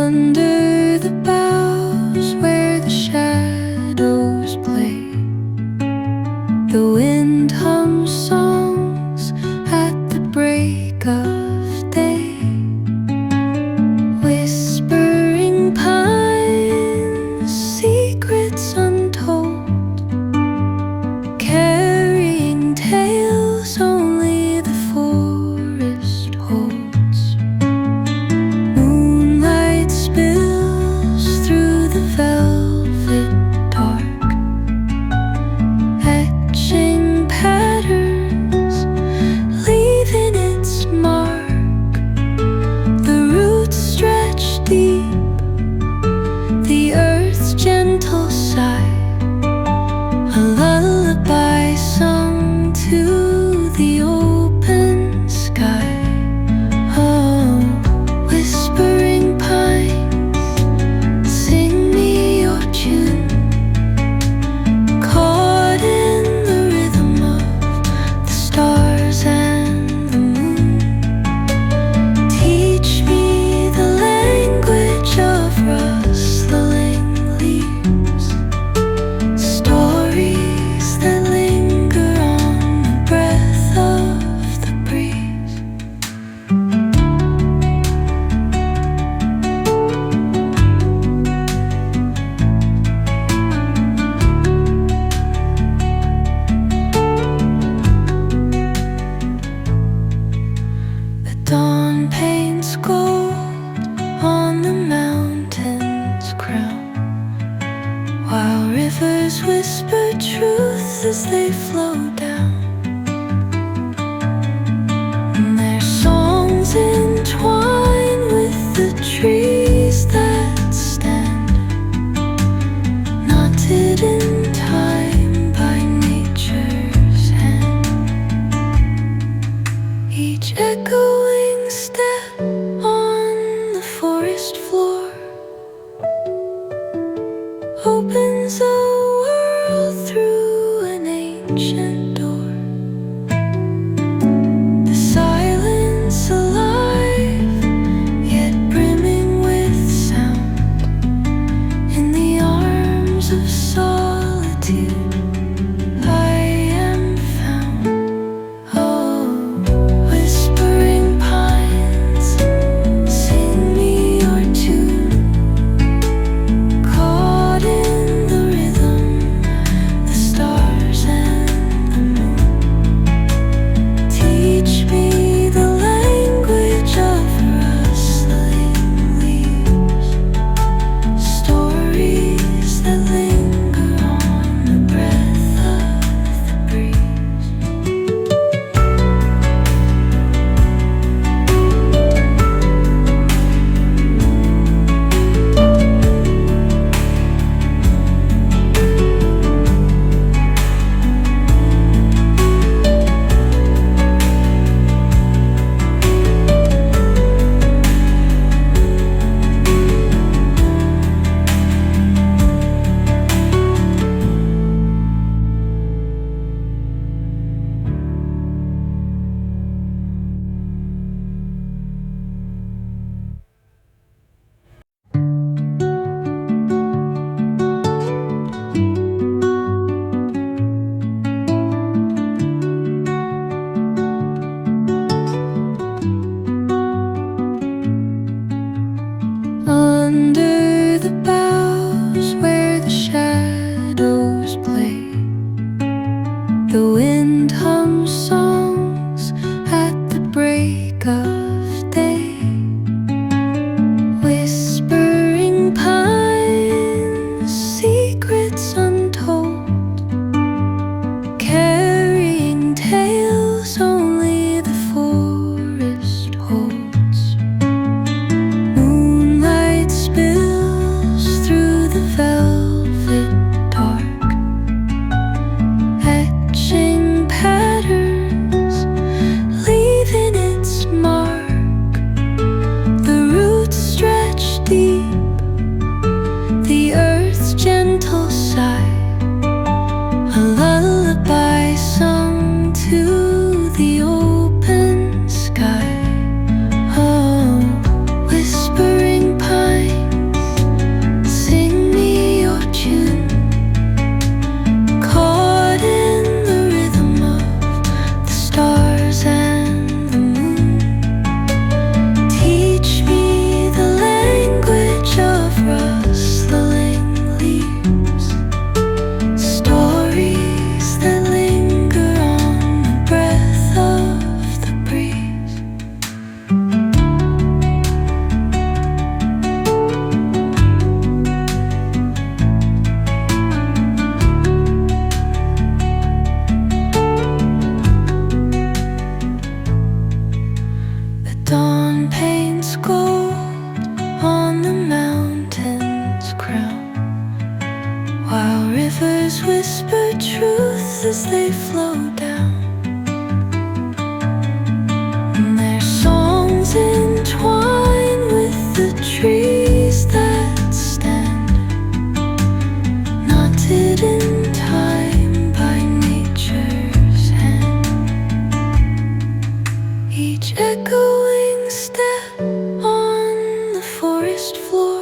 Under the boughs where the shadows play, the wind hums songs at the break of day. Whispering pines, secrets untold, carrying tales only the forest holds. Moonlight spills through the velvet dark, etching patterns, leaving its mark. The roots stretch deep, the earth's gentle sigh, a lullaby sung to the open sky. Oh, whispering pines, sing me your tune, caught in the rhythm of the stars and the moon. Teach me the language of rustling leaves, stories that linger on the breath of the breeze. The dawn paints gold on the mountain's crown, while rivers whisper truth as they flow down. And their songs entwine with the trees that stand, knotted in time by nature's hand. Each echoing step on the forest floor opens a world through an ancient door. The silence alive, yet brimming with sound. In the arms of solitude, I am found. Oh, whispering pines, sing me your tune, caught in the rhythm, the stars and the moon. Teach me the language of rustling leaves, stories that linger on the breath of the breeze. Under the boughs where the shadows play, the wind hums songs at the break of day. Whispering pines, secrets untold, carrying tales only the forest holds. Moonlight spills its crown, while rivers whisper truth as they flow down. And their songs entwine with the trees that stand, knotted in time by nature's hand. Each echoing step on the forest floor